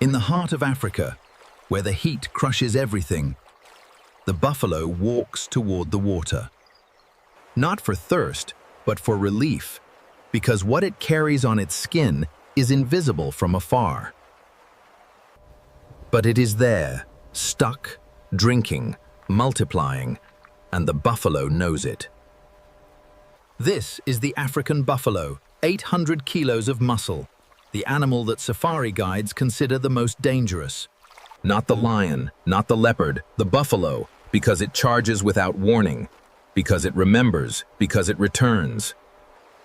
In the heart of Africa, where the heat crushes everything, the buffalo walks toward the water. Not for thirst, but for relief, because what it carries on its skin is invisible from afar. But it is there, stuck, drinking, multiplying, and the buffalo knows it. This is the African buffalo, 800 kilos of muscle, the animal that safari guides consider the most dangerous. Not the lion, not the leopard, the buffalo, because it charges without warning, because it remembers, because it returns.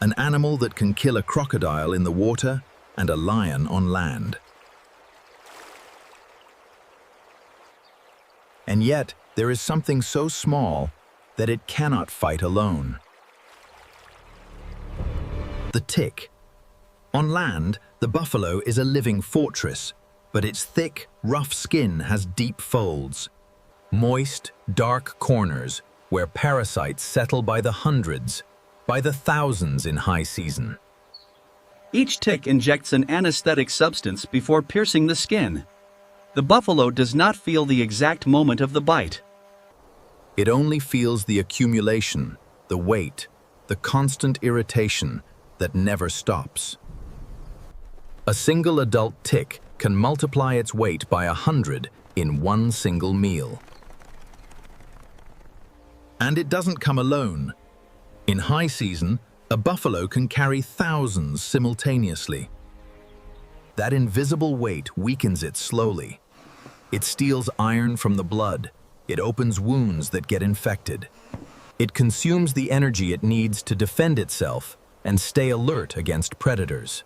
An animal that can kill a crocodile in the water and a lion on land. And yet, there is something so small that it cannot fight alone. The tick. On land, the buffalo is a living fortress, but its thick, rough skin has deep folds. Moist, dark corners where parasites settle by the hundreds, by the thousands in high season. Each tick injects an anesthetic substance before piercing the skin. The buffalo does not feel the exact moment of the bite. It only feels the accumulation, the weight, the constant irritation that never stops. A single adult tick can multiply its weight by 100 in one single meal. And it doesn't come alone. In high season, a buffalo can carry thousands simultaneously. That invisible weight weakens it slowly. It steals iron from the blood. It opens wounds that get infected. It consumes the energy it needs to defend itself and stay alert against predators.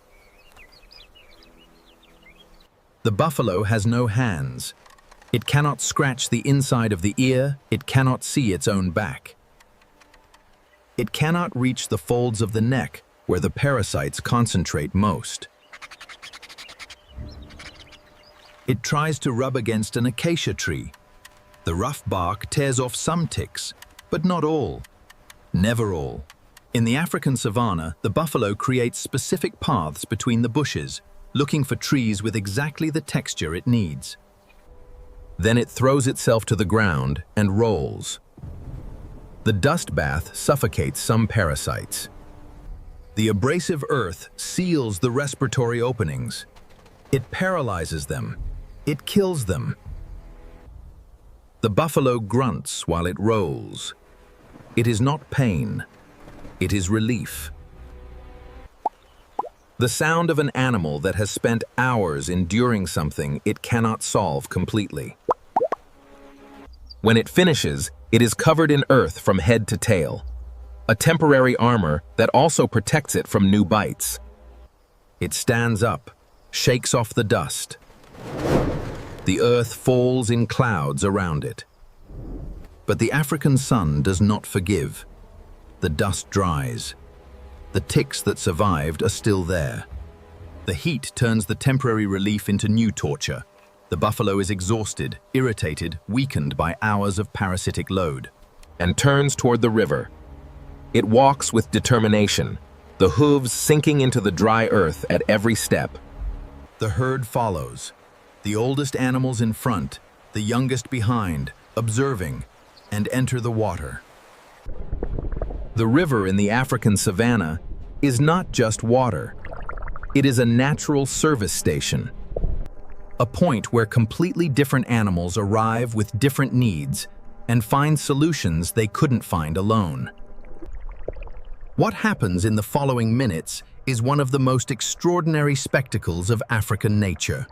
The buffalo has no hands. It cannot scratch the inside of the ear. It cannot see its own back. It cannot reach the folds of the neck where the parasites concentrate most. It tries to rub against an acacia tree. The rough bark tears off some ticks, but not all. Never all. In the African savanna, the buffalo creates specific paths between the bushes, looking for trees with exactly the texture it needs. Then it throws itself to the ground and rolls. The dust bath suffocates some parasites. The abrasive earth seals the respiratory openings. It paralyzes them. It kills them. The buffalo grunts while it rolls. It is not pain. It is relief. The sound of an animal that has spent hours enduring something it cannot solve completely. When it finishes, it is covered in earth from head to tail, a temporary armor that also protects it from new bites. It stands up, shakes off the dust. The earth falls in clouds around it. But the African sun does not forgive. The dust dries. The ticks that survived are still there. The heat turns the temporary relief into new torture. The buffalo is exhausted, irritated, weakened by hours of parasitic load, and turns toward the river. It walks with determination, the hooves sinking into the dry earth at every step. The herd follows, the oldest animals in front, the youngest behind, observing, and enter the water. The river in the African savanna is not just water. It is a natural service station, a point where completely different animals arrive with different needs and find solutions they couldn't find alone. What happens in the following minutes is one of the most extraordinary spectacles of African nature.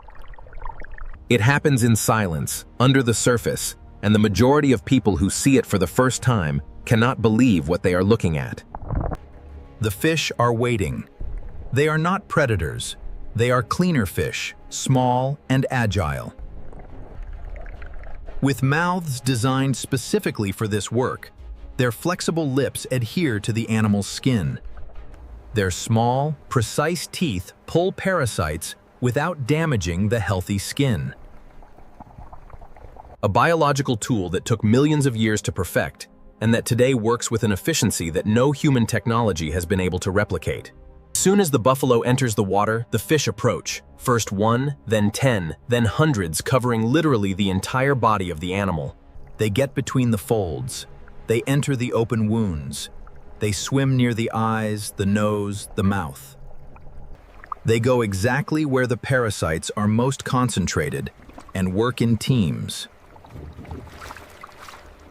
It happens in silence, under the surface, and the majority of people who see it for the first time cannot believe what they are looking at. The fish are waiting. They are not predators. They are cleaner fish, small and agile. With mouths designed specifically for this work, their flexible lips adhere to the animal's skin. Their small, precise teeth pull parasites without damaging the healthy skin. A biological tool that took millions of years to perfect, and that today works with an efficiency that no human technology has been able to replicate. soon as the buffalo enters the water, the fish approach, first one, then 10, then hundreds, covering literally the entire body of the animal. They get between the folds. They enter the open wounds. They swim near the eyes, the nose, the mouth. They go exactly where the parasites are most concentrated and work in teams.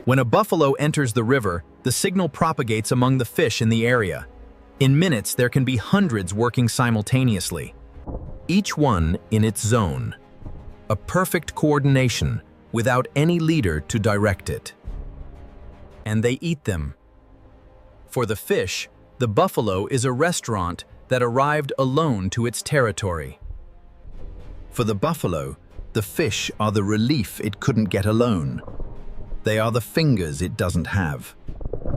When a buffalo enters the river, the signal propagates among the fish in the area. In minutes, there can be hundreds working simultaneously, each one in its zone. A perfect coordination without any leader to direct it. And they eat them. For the fish, the buffalo is a restaurant that arrived alone to its territory. For the buffalo, the fish are the relief it couldn't get alone. They are the fingers it doesn't have,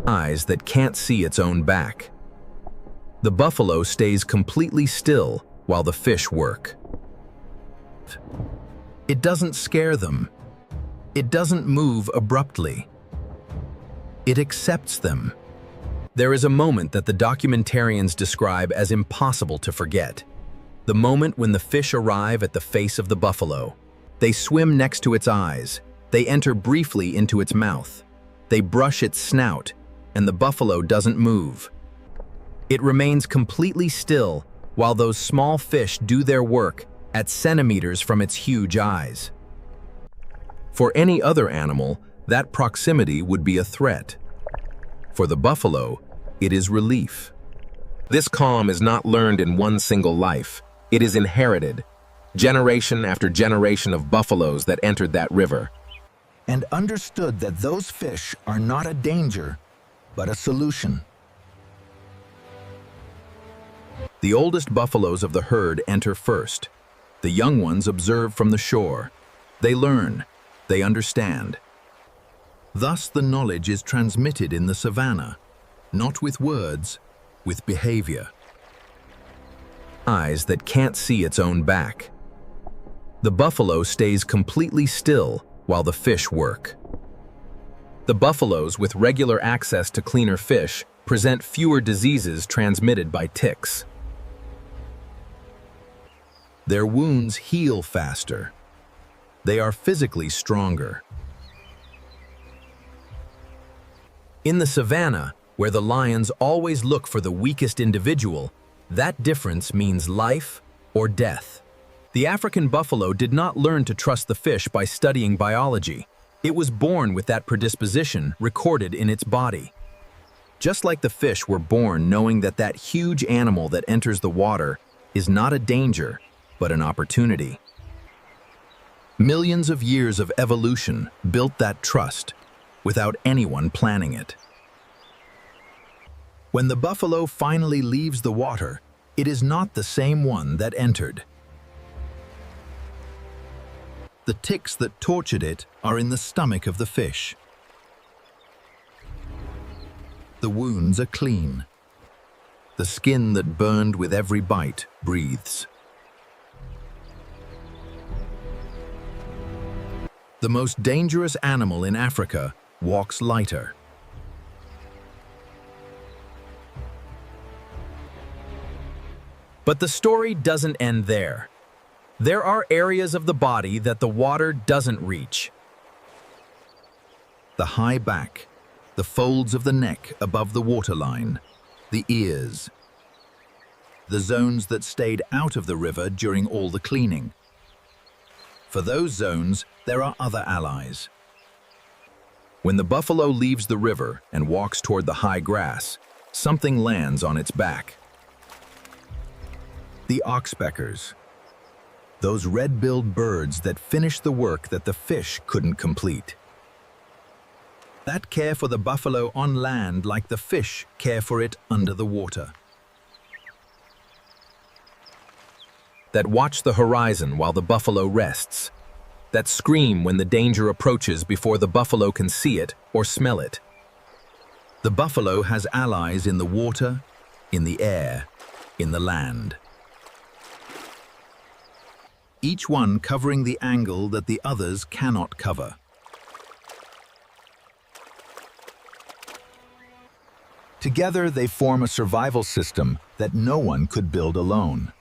eyes that can't see its own back. The buffalo stays completely still while the fish work. It doesn't scare them. It doesn't move abruptly. It accepts them. There is a moment that the documentarians describe as impossible to forget. The moment when the fish arrive at the face of the buffalo. They swim next to its eyes. They enter briefly into its mouth. They brush its snout, and the buffalo doesn't move. It remains completely still while those small fish do their work at centimeters from its huge eyes. For any other animal, that proximity would be a threat. For the buffalo, it is relief. This calm is not learned in one single life. It is inherited, generation after generation of buffaloes that entered that river. And understood that those fish are not a danger, but a solution. The oldest buffaloes of the herd enter first. The young ones observe from the shore. They learn. They understand. Thus the knowledge is transmitted in the savannah, not with words, with behavior. Eyes that can't see its own back. The buffalo stays completely still while the fish work. The buffaloes with regular access to cleaner fish present fewer diseases transmitted by ticks. Their wounds heal faster. They are physically stronger. In the savannah, where the lions always look for the weakest individual, that difference means life or death. The African buffalo did not learn to trust the fish by studying biology. It was born with that predisposition recorded in its body. Just like the fish were born knowing that that huge animal that enters the water is not a danger, but an opportunity. Millions of years of evolution built that trust without anyone planning it. When the buffalo finally leaves the water, it is not the same one that entered. The ticks that tortured it are in the stomach of the fish. The wounds are clean. The skin that burned with every bite breathes. The most dangerous animal in Africa walks lighter. But the story doesn't end there. There are areas of the body that the water doesn't reach. The high back, the folds of the neck above the waterline, the ears. The zones that stayed out of the river during all the cleaning. For those zones, there are other allies. When the buffalo leaves the river and walks toward the high grass, something lands on its back. The oxpeckers. Those red-billed birds that finish the work that the fish couldn't complete. That care for the buffalo on land like the fish care for it under the water. That watch the horizon while the buffalo rests. That scream when the danger approaches before the buffalo can see it or smell it. The buffalo has allies in the water, in the air, in the land. Each one covering the angle that the others cannot cover. Together, they form a survival system that no one could build alone.